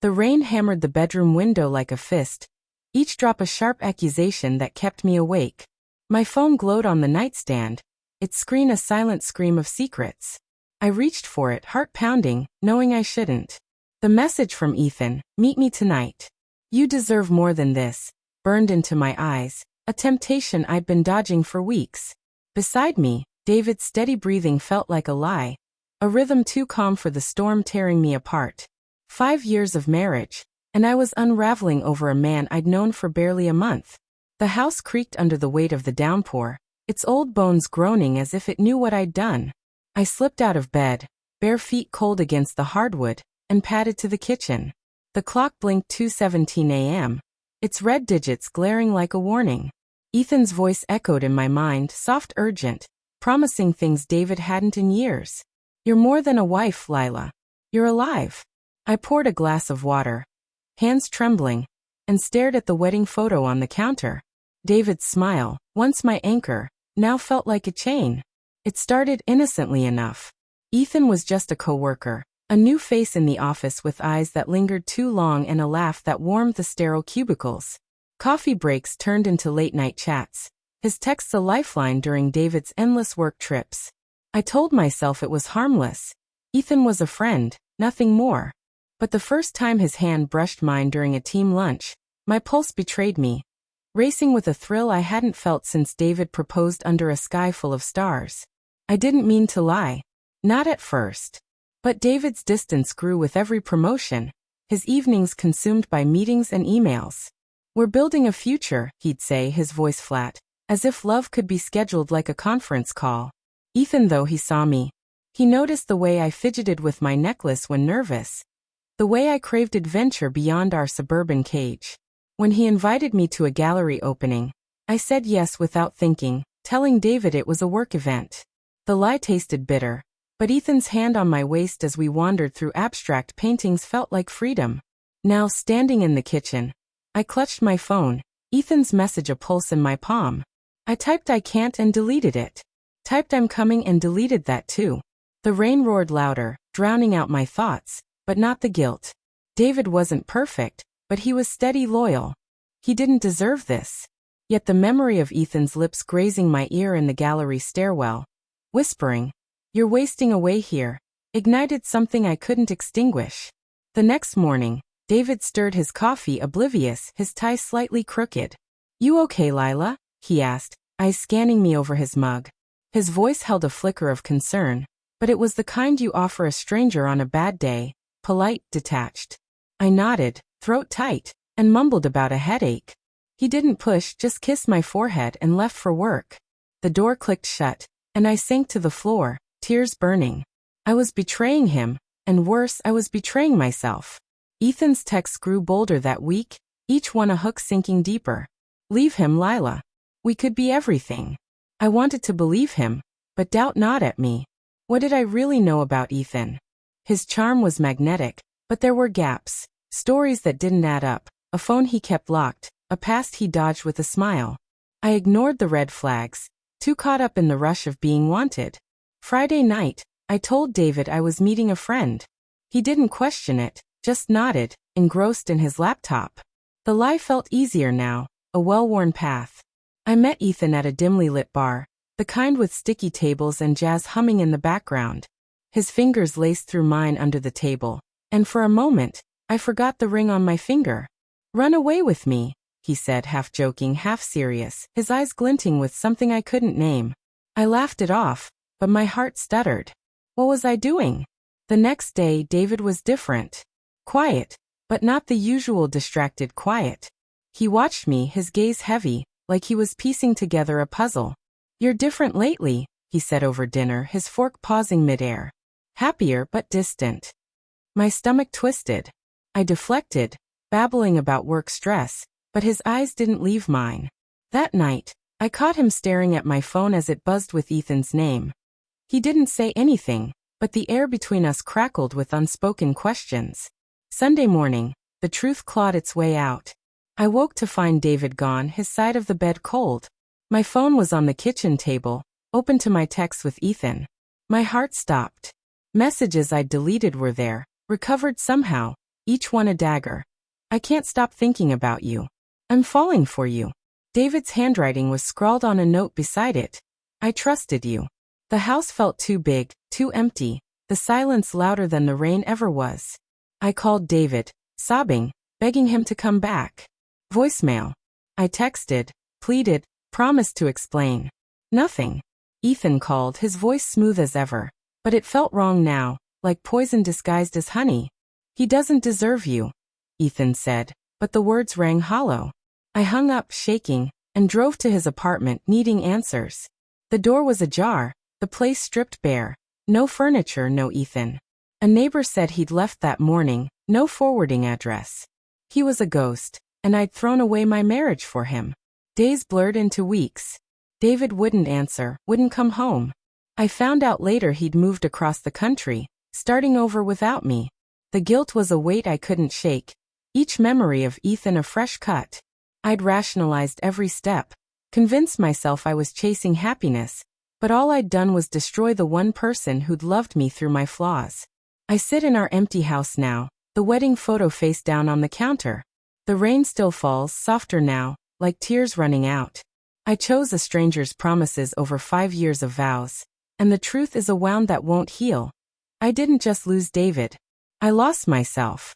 The rain hammered the bedroom window like a fist, each drop a sharp accusation that kept me awake. My phone glowed on the nightstand, its screen a silent scream of secrets. I reached for it, heart pounding, knowing I shouldn't. The message from Ethan, "Meet me tonight. You deserve more than this," burned into my eyes, a temptation I'd been dodging for weeks. Beside me, David's steady breathing felt like a lie, a rhythm too calm for the storm tearing me apart. 5 years of marriage, and I was unraveling over a man I'd known for barely a month. The house creaked under the weight of the downpour, its old bones groaning as if it knew what I'd done. I slipped out of bed, bare feet cold against the hardwood, and padded to the kitchen. The clock blinked 2:17 a.m., its red digits glaring like a warning. Ethan's voice echoed in my mind, soft, urgent, promising things David hadn't in years. "You're more than a wife, Lila. You're alive." I poured a glass of water, hands trembling, and stared at the wedding photo on the counter. David's smile, once my anchor, now felt like a chain. It started innocently enough. Ethan was just a coworker, a new face in the office with eyes that lingered too long and a laugh that warmed the sterile cubicles. Coffee breaks turned into late-night chats, his texts a lifeline during David's endless work trips. I told myself it was harmless. Ethan was a friend, nothing more. But the first time his hand brushed mine during a team lunch, my pulse betrayed me, racing with a thrill I hadn't felt since David proposed under a sky full of stars. I didn't mean to lie. Not at first. But David's distance grew with every promotion, his evenings consumed by meetings and emails. "We're building a future," he'd say, his voice flat, as if love could be scheduled like a conference call. Ethan, though he saw me, he noticed the way I fidgeted with my necklace when nervous, the way I craved adventure beyond our suburban cage. When he invited me to a gallery opening, I said yes without thinking, telling David it was a work event. The lie tasted bitter, but Ethan's hand on my waist as we wandered through abstract paintings felt like freedom. Now, standing in the kitchen, I clutched my phone, Ethan's message a pulse in my palm. I typed "I can't" and deleted it. Typed "I'm coming" and deleted that too. The rain roared louder, drowning out my thoughts, but not the guilt. David wasn't perfect, but he was steady, loyal. He didn't deserve this. Yet the memory of Ethan's lips grazing my ear in the gallery stairwell, whispering, "You're wasting away here," ignited something I couldn't extinguish. The next morning, David stirred his coffee oblivious, his tie slightly crooked. "You okay, Lila?" he asked, eyes scanning me over his mug. His voice held a flicker of concern, but it was the kind you offer a stranger on a bad day, polite, detached. I nodded, throat tight, and mumbled about a headache. He didn't push, just kissed my forehead and left for work. The door clicked shut, and I sank to the floor, tears burning. I was betraying him, and worse, I was betraying myself. Ethan's texts grew bolder that week, each one a hook sinking deeper. "Leave him, Lila. We could be everything." I wanted to believe him, but doubt gnawed at me. What did I really know about Ethan? His charm was magnetic, but there were gaps, stories that didn't add up, a phone he kept locked, a past he dodged with a smile. I ignored the red flags, too caught up in the rush of being wanted. Friday night, I told David I was meeting a friend. He didn't question it, just nodded, engrossed in his laptop. The lie felt easier now, a well-worn path. I met Ethan at a dimly lit bar, the kind with sticky tables and jazz humming in the background. His fingers laced through mine under the table, and for a moment, I forgot the ring on my finger. "Run away with me," he said, half joking, half serious, his eyes glinting with something I couldn't name. I laughed it off, but my heart stuttered. What was I doing? The next day, David was different. Quiet, but not the usual distracted quiet. He watched me, his gaze heavy, like he was piecing together a puzzle. "You're different lately," he said over dinner, his fork pausing midair. Happier but distant. My stomach twisted. I deflected, babbling about work stress, but his eyes didn't leave mine. That night, I caught him staring at my phone as it buzzed with Ethan's name. He didn't say anything, but the air between us crackled with unspoken questions. Sunday morning, the truth clawed its way out. I woke to find David gone, his side of the bed cold. My phone was on the kitchen table, open to my text with Ethan. My heart stopped. Messages I'd deleted were there, recovered somehow, each one a dagger. I can't stop thinking about you. I'm falling for you. David's handwriting was scrawled on a note beside it. I trusted you. The house felt too big, too empty, the silence louder than the rain ever was. I called David, sobbing, begging him to come back. Voicemail. I texted, pleaded, promised to explain. Nothing. Ethan called, his voice smooth as ever. But it felt wrong now, like poison disguised as honey. He doesn't deserve you, Ethan said, but the words rang hollow. I hung up, shaking, and drove to his apartment, needing answers. The door was ajar, the place stripped bare. No furniture, no Ethan. A neighbor said he'd left that morning, no forwarding address. He was a ghost, and I'd thrown away my marriage for him. Days blurred into weeks. David wouldn't answer, wouldn't come home. I found out later he'd moved across the country, starting over without me. The guilt was a weight I couldn't shake, each memory of Ethan a fresh cut. I'd rationalized every step, convinced myself I was chasing happiness, but all I'd done was destroy the one person who'd loved me through my flaws. I sit in our empty house now, the wedding photo face down on the counter. The rain still falls, softer now, like tears running out. I chose a stranger's promises over 5 years of vows, and the truth is a wound that won't heal. I didn't just lose David. I lost myself.